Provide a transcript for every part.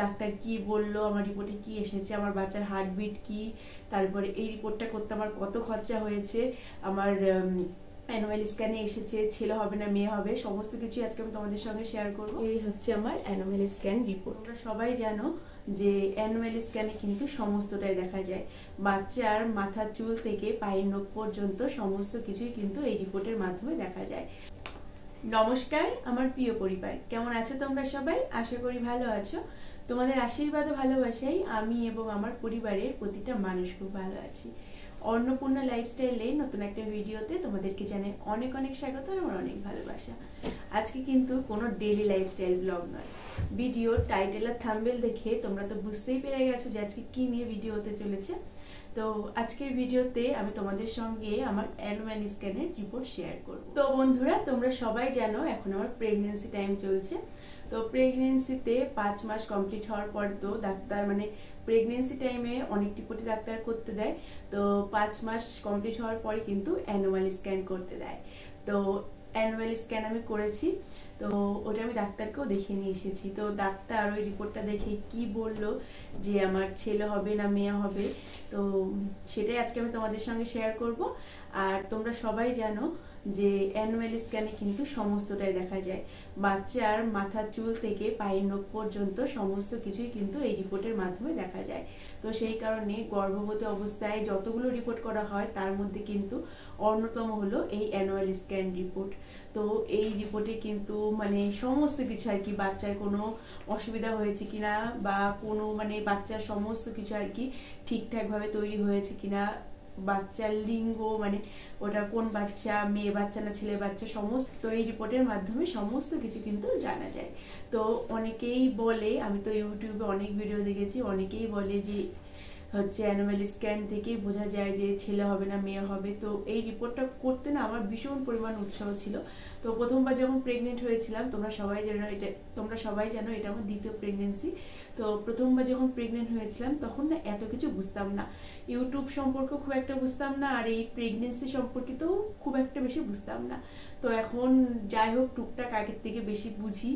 Doctor কি বললো, আমার রিপোর্টে কি এসেছে, আমার বাচ্চার হার্টবিট কি, তারপরে এই রিপোর্টটা করতে আমার কত খরচা হয়েছে, আমার অ্যানুয়াল স্ক্যানে এসেছে ছেলে হবে না মেয়ে হবে, সমস্ত কিছু আজকে আমি তোমাদের সঙ্গে শেয়ার করব। এই হচ্ছে আমার অ্যানুয়াল স্ক্যান রিপোর্ট। তোমরা সবাই জানো যে অ্যানুয়াল স্ক্যানে কিন্তু সমস্তটাই দেখা যায়, বাচ্চার মাথার চুল থেকে পায়ের নখ পর্যন্ত সমস্ত কিছুই কিন্তু এই রিপোর্টের মাধ্যমে দেখা যায়। নমস্কার আমার প্রিয় পরিবার, কেমন আছো তোমরা সবাই? আশা করি ভালো আছো। তোমাদের আশীর্বাদ ও ভালোবাসাই আমি এবং আমার পরিবারের প্রতিটা মানুষ খুব ভালো আছি। অন্নপূর্ণা লাইফস্টাইলে নতুন একটা ভিডিওতে তোমাদেরকে জানাই অনেক অনেক স্বাগত আর আমার অনেক ভালোবাসা। আজকে কিন্তু কোনো ডেইলি লাইফস্টাইল ব্লগ নয়। ভিডিও টাইটেল আর থাম্বনেল দেখে তোমরা তো বুঝতেই পেরে গেছো যে আজকে কি নিয়ে ভিডিও হতে চলেছে। তো আজকের ভিডিওতে আমি তোমাদের সঙ্গে আমার অ্যানুয়াল স্ক্যানের রিপোর্ট শেয়ার করব। তো বন্ধুরা, তোমরা সবাই জানো এখন আমার প্রেগন্যান্সি টাইম চলছে। তো প্রেগন্যান্সিতে 5 মাস কমপ্লিট হওয়ার পর তো ডাক্তার প্রেগন্যান্সি টাইমে অনেক রিপোর্টই ডাক্তার করতে দেয়। তো 5 মাস কমপ্লিট হওয়ার পরে কিন্তু অ্যানুয়াল স্ক্যান করতে দেয়। তো অ্যানুয়াল স্ক্যান আমি করেছি, তো ওটা আমি ডাক্তারকেও দেখিয়ে নিয়ে এসেছি। তো ডাক্তার ওই রিপোর্টটা দেখে কি বললো যে আমার ছেলে হবে না মেয়ে হবে, তো সেটাই আজকে আমি তোমাদের সঙ্গে শেয়ার করব। আর তোমরা সবাই জানো যে অ্যানুয়াল স্ক্যানে কিন্তু সমস্তটাই দেখা যায়, বাচ্চার মাথার চুল থেকে পায়ের নখ পর্যন্ত সমস্ত কিছুই কিন্তু এই রিপোর্টের মাধ্যমে দেখা যায়। তো সেই কারণে গর্ভবতী অবস্থায় যতগুলো রিপোর্ট করা হয় তার মধ্যে কিন্তু অন্যতম হলো এই অ্যানুয়াল স্ক্যান রিপোর্ট। তো এই রিপোর্টে কিন্তু সমস্ত কিছু আর কি, বাচ্চার কোনো অসুবিধা হয়েছে কিনা বা কোনো বাচ্চার সমস্ত কিছু আর কি ঠিকঠাক ভাবে তৈরি হয়েছে কিনা, বাচ্চার লিঙ্গ ওটা কোন বাচ্চা, মেয়ে বাচ্চা না ছেলে বাচ্চা, সমস্ত এই রিপোর্টের মাধ্যমে সমস্ত কিছু কিন্তু জানা যায়। তো অনেকেই বলে, আমি তো ইউটিউবে অনেক ভিডিও দেখেছি, অনেকেই বলে যে হচ্ছে অ্যানুয়াল স্ক্যান থেকেই বোঝা যায় যে ছেলে হবে না মেয়ে হবে। তো এই রিপোর্টটা করতে না আমার ভীষণ পরিমাণ উৎসাহ ছিল। তো প্রথমবার যখন প্রেগনেন্ট হয়েছিলাম, তোমরা সবাই জানো এটা আমার দ্বিতীয় প্রেগনেন্সি। তো প্রথমবার যখন প্রেগনেন্ট হয়েছিলাম তখন না এত কিছু বুঝতাম না, ইউটিউব সম্পর্কে খুব একটা বুঝতাম না, আর এই প্রেগনেন্সি সম্পর্কে তো খুব একটা বেশি বুঝতাম না। তো এখন যাই হোক টুকটাক আগের থেকে বেশি বুঝি,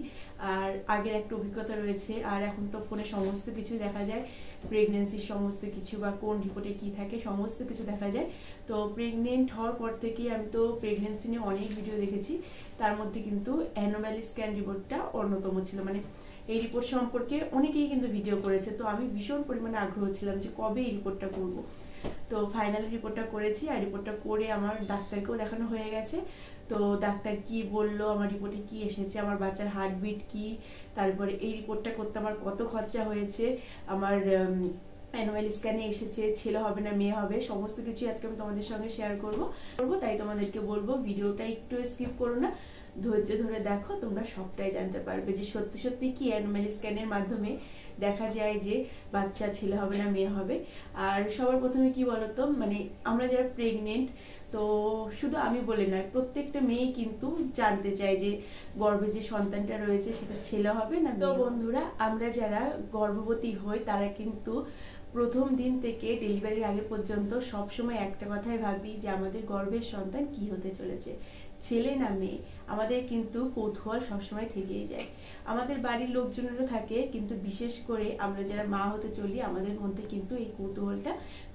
আর আগের একটা অভিজ্ঞতা রয়েছে, আর এখন তো ফোনে সমস্ত কিছু দেখা যায়, প্রেগনেন্সির সমস্ত কিছু বা কোন রিপোর্টে কি থাকে সমস্ত কিছু দেখা যায়। তো প্রেগনেন্ট হওয়ার পর থেকে আমি তো প্রেগনেন্সি নিয়ে অনেক ভিডিও দেখেছি, তার মধ্যে কিন্তু অ্যানুয়াল স্ক্যান রিপোর্টটা অন্যতম ছিল। এই রিপোর্ট সম্পর্কে অনেকেই কিন্তু ভিডিও করেছে, তো আমি ভীষণ পরিমাণে আগ্রহ ছিলাম যে কবে এই রিপোর্টটা করব। তো ফাইনালি রিপোর্টটা করেছি, আর রিপোর্টটা করে আমার ডাক্তারকেও দেখানো হয়ে গেছে। তো ডাক্তার কি বললো, আমার রিপোর্টে কি এসেছে, আমার বাচ্চার হার্টবিট কি, তারপরে এই রিপোর্টটা করতে আমার কত খরচা হয়েছে, আমার অ্যানুয়াল স্ক্যানে এসেছে ছেলে হবে না মেয়ে হবে, সমস্ত কিছু আজকে আমি তোমাদের সঙ্গে শেয়ার করব। তাই তোমাদেরকে বলবো ভিডিওটা একটু স্কিপ করো না, ধৈর্য ধরে দেখো, তোমরা সবটাই জানতে পারবে যে সত্যি সত্যি কি অ্যানুয়াল স্ক্যানের মাধ্যমে দেখা যায় যে বাচ্চা ছেলে হবে না মেয়ে হবে। আর সবার প্রথমে কি বলতো, আমরা যারা প্রেগনেন্ট, তো শুধু আমি বলে নয়, প্রত্যেকটা মেয়ে কিন্তু জানতে চায় যে গর্ভে যে সন্তানটা রয়েছে সেটা ছেলে হবে না। তো বন্ধুরা, আমরা যারা গর্ভবতী হই তারা কিন্তু প্রথম দিন থেকে ডেলিভারির আগে পর্যন্ত সবসময় একটা কথাই ভাবি যে আমাদের গর্ভের সন্তান কি হতে চলেছে, ছেলে না মেয়ে। আমাদের কিন্তু কৌতূহল সবসময় থেকেই যায়, আমাদের বাড়ির লোকজনেরও থাকে, কিন্তু বিশেষ করে আমরা যারা মা হতে চলি আমাদের মধ্যে কিন্তু এই কৌতূহলটা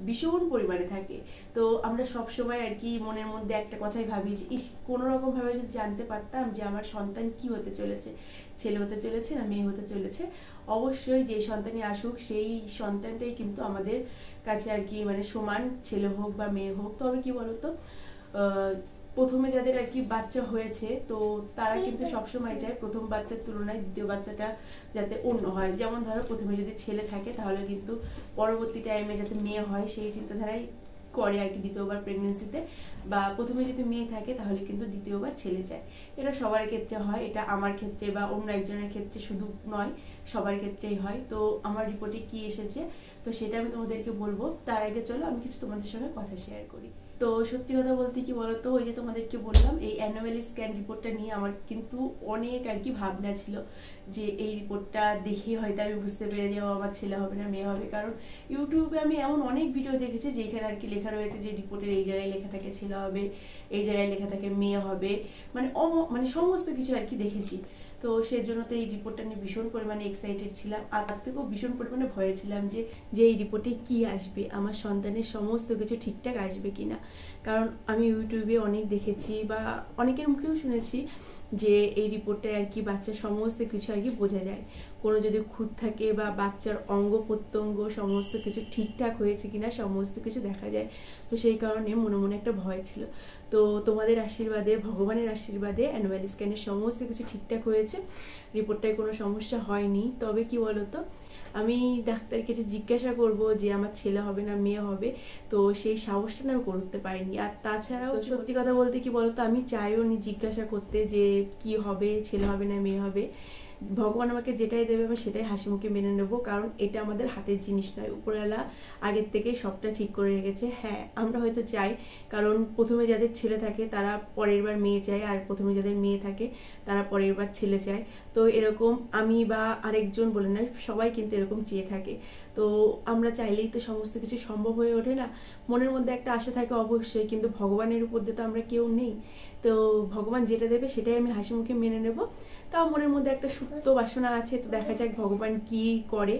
ভীষণ পরিমাণে থাকে। তো আমরা সবসময় আর কি মনের মধ্যে একটা কথাই ভাবি যে কোনো রকম ভাবে যদি জানতে পারতাম যে আমার সন্তান কি হতে চলেছে, ছেলে হতে চলেছে না মেয়ে হতে চলেছে, অবশ্যই যে সন্তানই আসুক সেই সন্তানটাই কিন্তু আমাদের কাছে আর কি সমান, ছেলে হোক বা মেয়ে হোক। তবে কি বলতো, প্রথমে যাদের আর কি বাচ্চা হয়েছে তো তারা কিন্তু সবসময় চায় প্রথম বাচ্চার তুলনায় দ্বিতীয় বাচ্চাটা যাতে অন্য হয়। যেমন ধরো প্রথমে যদি ছেলে থাকে তাহলে কিন্তু পরবর্তী টাইমে যাতে মেয়ে হয় সেই চিন্তাধারাই করে আর কি দ্বিতীয়বার প্রেগনেন্সিতে, বা প্রথমে যদি মেয়ে থাকে তাহলে কিন্তু দ্বিতীয়বার ছেলে চায়। এটা সবার ক্ষেত্রে হয়, এটা আমার ক্ষেত্রে বা অন্য একজনের ক্ষেত্রে শুধু নয়, সবার ক্ষেত্রেই হয়। তো আমার রিপোর্টে কি এসেছে তো সেটা আমি তোমাদেরকে বলবো, তার আগে চলো আমি কিছু তোমাদের সঙ্গে কথা শেয়ার করি। তো সত্যি কথা বলতে কি বলতো, ওই যে তোমাদেরকে বললাম এই অ্যানুয়াল স্ক্যান রিপোর্টটা নিয়ে আমার কিন্তু অনেক আর কি ভাবনা ছিল যে এই রিপোর্টটা দেখে হয়তো আমি বুঝতে পেরে যাবো আমার ছেলে হবে না মেয়ে হবে। কারণ ইউটিউবে আমি এমন অনেক ভিডিও দেখেছি যেখানে আর কি লেখা রয়েছে যে রিপোর্টের এই জায়গায় লেখা থাকে ছেলে হবে, এই জায়গায় লেখা থাকে মেয়ে হবে, সমস্ত কিছু আর কি দেখেছি। তো সেজন্য তো এই রিপোর্টটা নিয়ে ভীষণ পরিমাণে এক্সাইটেড ছিলাম, আর তার থেকেও ভীষণ পরিমাণে ভয়ে ছিলাম যে এই রিপোর্টে কি আসবে, আমার সন্তানের সমস্ত কিছু ঠিকঠাক আসবে কিনা। কারণ আমি ইউটিউবে অনেক দেখেছি বা অনেকের মুখেও শুনেছি যে এই রিপোর্টে আর কি বাচ্চার সমস্ত কিছু আর কি বোঝা যায়, কোনো যদি খুঁত থাকে বা বাচ্চার অঙ্গ প্রত্যঙ্গ সমস্ত কিছু ঠিকঠাক হয়েছে কিনা সমস্ত কিছু দেখা যায়। তো সেই কারণে মনে মনে একটা ভয় ছিল। তো তোমাদের আশীর্বাদে, ভগবানের আশীর্বাদে অ্যানুয়াল স্ক্যানের সমস্ত কিছু ঠিকঠাক হয়েছে, রিপোর্টটায় কোনো সমস্যা হয়নি। তবে কি বলতো, আমি ডাক্তারের কাছে জিজ্ঞাসা করব যে আমার ছেলে হবে না মেয়ে হবে, তো সেই সাহসটা না আমি করতে পারিনি। আর তাছাড়াও সত্যি কথা বলতে কি বলতো, আমি চাইও নি জিজ্ঞাসা করতে যে কি হবে, ছেলে হবে না মেয়ে হবে। ভগবান আমাকে যেটাই দেবে আমি সেটাই হাসি মুখে মেনে নেবো, কারণ এটা আমাদের হাতের জিনিস নয়, উপরওয়ালা আগের থেকে সবটা ঠিক করে রেখেছে। হ্যাঁ, আমরা হয়তো চাই, কারণ প্রথমে যাদের ছেলে থাকে তারা পরের বার মেয়ে চায়, আর প্রথমে যাদের মেয়ে থাকে তারা পরের বার ছেলে চায়। তো এরকম আমি বা আরেকজন বলে না, সবাই কিন্তু এরকম চেয়ে থাকে। তো আমরা চাইলেই তো সমস্ত কিছু সম্ভব হয়ে ওঠে না, মনের মধ্যে একটা আশা থাকে অবশ্যই, কিন্তু ভগবানের উপর দিয়ে তো আমরা কেউ নেই। তো ভগবান যেটা দেবে সেটাই আমি হাসি মুখে মেনে নেব। তাও মনের মধ্যে একটা সুপ্ত বাসনা আছে, তো দেখা যাক ভগবান কি করে।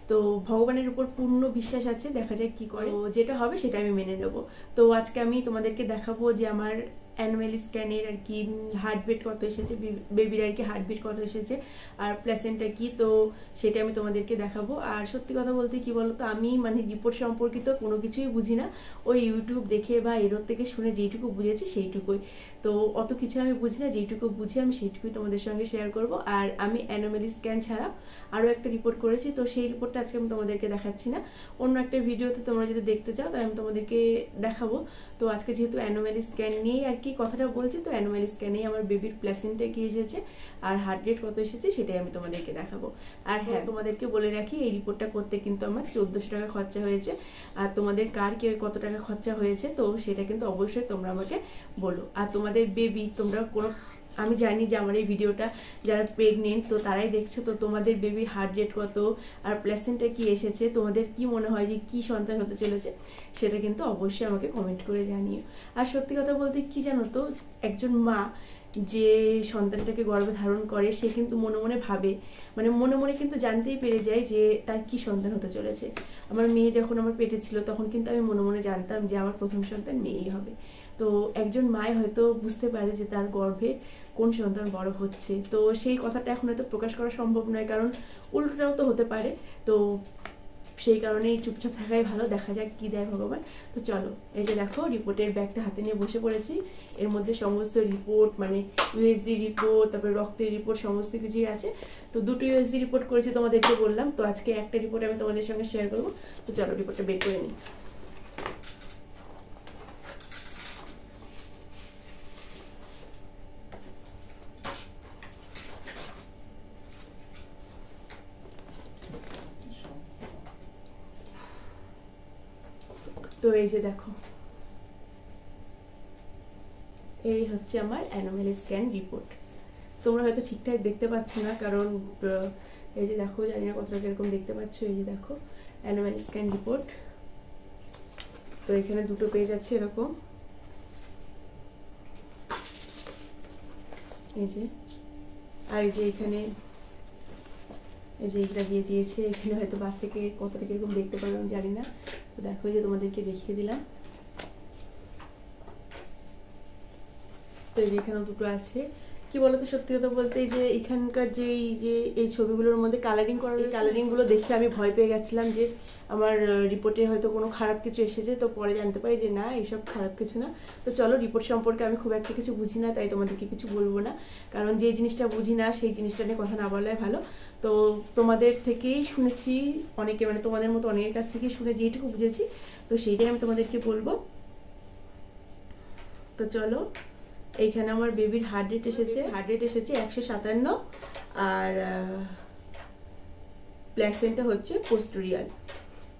তো ভগবানের উপর পূর্ণ বিশ্বাস আছে, দেখা যাক কি করে, যেটা হবে সেটা আমি মেনে নেব। তো আজকে আমি তোমাদেরকে দেখাবো যে আমার অ্যানুয়াল স্ক্যানের আর কি হার্টবিট কত এসেছে, বেবির আর কি হার্টবিট কত এসেছে, আর প্লেসেন্টা কি, তো সেটা আমি তোমাদেরকে দেখাবো। আর সত্যি কথা বলতে কি বলতো, আমি মানে রিপোর্ট সম্পর্কিত কোনো কিছুই বুঝি না, ওই ইউটিউব দেখে বা এরোর থেকে শুনে যেইটুকু বুঝেছি সেইটুকুই। তো অত কিছু আমি বুঝি না, যেইটুকু বুঝি আমি সেইটুকুই তোমাদের সঙ্গে শেয়ার করব। আর আমি অ্যানোমালি স্ক্যান ছাড়া আরও একটা রিপোর্ট করেছি, তো সেই রিপোর্টটা আজকে আমি তোমাদেরকে দেখাচ্ছি না, অন্য একটা ভিডিওতে তোমরা যদি দেখতে চাও তাহলে আমি তোমাদেরকে দেখাবো। তো আজকে যেহেতু অ্যানোমালি স্ক্যান নিয়েই আর কি কথাটা বলছি, তো অ্যানোমালি স্ক্যানেই আমার বেবির প্লেসেন্টা কি এসেছে আর হার্ট রেট কত এসেছে সেটাই আমি তোমাদেরকে দেখাবো। আর হ্যাঁ, তোমাদেরকে বলে রাখি এই রিপোর্টটা করতে কিন্তু আমার 1400 টাকা খরচা হয়েছে। আর তোমাদের কার কে কত টাকা খরচা হয়েছে তো সেটা কিন্তু অবশ্যই তোমরা আমাকে বলো। আর তোমাদের বেবি, তোমরা কোনো, আমি জানি যে আমার এই ভিডিওটা যারা প্রেগনেন্ট তো তারাই দেখছো, তো তোমাদের বেবির হার্ট রেট কত আর প্লেসেন্টা কি এসেছে, তোমাদের কি মনে হয় যে কি সন্তান হতে চলেছে, সেটা কিন্তু অবশ্যই আমাকে কমেন্ট করে জানিও। আর সত্যি কথা বলতে কি জানো তো, একজন মা যে সন্তানটাকে গর্ভে ধারণ করে সে কিন্তু মনে মনে ভাবে, মানে মনে মনে কিন্তু জানতেই পেরে যায় যে তার কি সন্তান হতে চলেছে। আমার মেয়ে যখন আমার পেটে ছিল তখন কিন্তু আমি মনে মনে জানতাম যে আমার প্রথম সন্তান মেয়েই হবে। তো একজন মায় হয়তো বুঝতে পারে যে তার গর্ভে কোন সন্তান বড় হচ্ছে, তো সেই কথাটা এখন হয়তো প্রকাশ করা সম্ভব নয়, কারণ উল্টোটাও তো হতে পারে। তো সেই কারণেই চুপচাপ থাকাই ভালো, দেখা যাক কি দেয় ভগবান। তো চলো, এই যে দেখো রিপোর্টের ব্যাগটা হাতে নিয়ে বসে পড়েছি, এর মধ্যে সমস্ত রিপোর্ট মানে ইউএসজি রিপোর্ট, তারপরে রক্তের রিপোর্ট সমস্ত কিছুই আছে। তো দুটো ইউএসজি রিপোর্ট করেছি তোমাদেরকে বললাম, তো আজকে একটা রিপোর্ট আমি তোমাদের সঙ্গে শেয়ার করবো। তো চলো রিপোর্টটা বের করে নিই। তো এই যে দেখো, এই হচ্ছে আমার অ্যানোমালি স্ক্যান রিপোর্ট। তোমরা হয়তো ঠিকঠাক দেখতে পাচ্ছ না, কারণ এই যে দেখো, জানি না কতটা এরকম দেখতে পাচ্ছ, এই যে দেখো অ্যানোমালি স্ক্যান রিপোর্ট। তো এখানে দুটো পেজ আছে এরকম, এই যে, আর এই যে এখানে এই যে এটা দিয়ে দিয়েছে, এখানে হয়তো বাচ্চাকে কতটা কিরকম দেখতে পারো আমি জানি না। তো দেখো, যে তোমাদেরকে দেখিয়ে দিলাম। তো এই যে এখানেও দুটো আছে। কি বলতো, সত্যি কথা বলতে এই যে এখানকার যে এই ছবিগুলোর মধ্যে কালারিং করা, এই কালারিংগুলো দেখে আমি ভয় পেয়ে গেছিলাম যে আমার রিপোর্টে হয়তো কোনো খারাপ কিছু এসেছে। তো পরে জানতে পারি যে না, এইসব খারাপ কিছু না। তো চলো, রিপোর্ট সম্পর্কে আমি খুব একটা কিছু বুঝি না, তাই তোমাদেরকে কিছু বলবো না, কারণ যে জিনিসটা বুঝি না সেই জিনিসটা নিয়ে কথা না বলাই ভালো। তো তোমাদের থেকেই শুনেছি অনেকে, মানে তোমাদের মতো অনেকের কাছ থেকেই শুনে যেটুকু বুঝেছি, তো সেইটাই আমি তোমাদেরকে বলবো। তো চলো, এইখানে আমার বেবির হার্ট রেট এসেছে 157, আর প্লেসেন্টা হচ্ছে পোস্টেরিয়াল।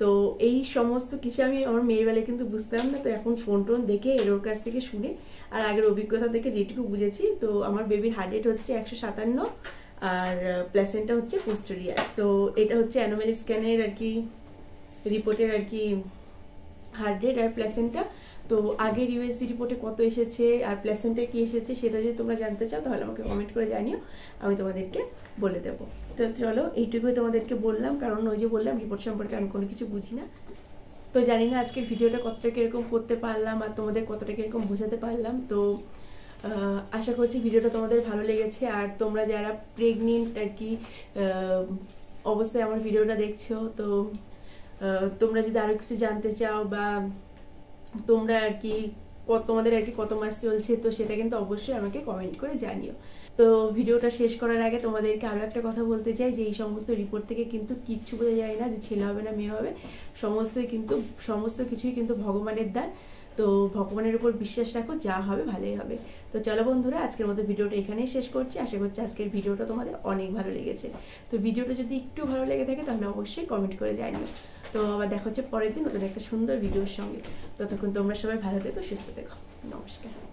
তো এই সমস্ত কিছু আমি আমার মেয়ের বেলায় কিন্তু বুঝতাম না, তো এখন ফোন টোন দেখে এর কাছ থেকে শুনে আর আগের অভিজ্ঞতা থেকে যেটুকু বুঝেছি, তো আমার বেবির হার্ট রেট হচ্ছে 157 আর প্লেসেন্টা হচ্ছে পোস্টেরিয়াল। তো এটা হচ্ছে অ্যানোমালি স্ক্যানের আর কি রিপোর্টের আর কি হার্ট রেট আর প্লেসেন্টা। তো আগের ইউএসজি রিপোর্টে কত এসেছে আর প্লেসেন্টে কি এসেছে সেটা যদি তোমরা জানতে চাও তাহলে আমাকে কমেন্ট করে জানিও, আমি তোমাদেরকে বলে দেবো। তো চলো এইটুকুই তোমাদেরকে বললাম, কারণ ওই যে বললাম রিপোর্ট সম্পর্কে আমি কোনো কিছু বুঝি না। তো জানি না আজকের ভিডিওটা কতটা কিরকম করতে পারলাম আর তোমাদের কতটা কিরকম বোঝাতে পারলাম। তো আশা করছি ভিডিওটা তোমাদের ভালো লেগেছে। আর তোমরা যারা প্রেগনেন্ট আর কি অবস্থায় আমার ভিডিওটা দেখছো, তো তোমরা যদি আরো কিছু জানতে চাও বা তোমরা আর কি তোমাদের আর কি কত মাস চলছে, তো সেটা কিন্তু অবশ্যই আমাকে কমেন্ট করে জানিও। তো ভিডিওটা শেষ করার আগে তোমাদেরকে আরো একটা কথা বলতে চাই যে এই সমস্ত রিপোর্ট থেকে কিন্তু কিচ্ছু বোঝা যায় না যে ছেলে হবে না মেয়ে হবে, সমস্ত কিছুই কিন্তু ভগবানের দান। তো ভগবানের উপর বিশ্বাস রাখো, যা হবে ভালোই হবে। তো চলো বন্ধুরা, আজকের মতো ভিডিওটা এখানেই শেষ করছি। আশা করছি আজকের ভিডিওটা তোমাদের অনেক ভালো লেগেছে। তো ভিডিওটা যদি একটু ভালো লেগে থাকে তাহলে অবশ্যই কমেন্ট করে জানিও। তো আবার দেখা হচ্ছে পরের দিন নতুন একটা সুন্দর ভিডিওর সঙ্গে। ততক্ষণ তোমরা সবাই ভালো থেকো, সুস্থ থেকো। নমস্কার।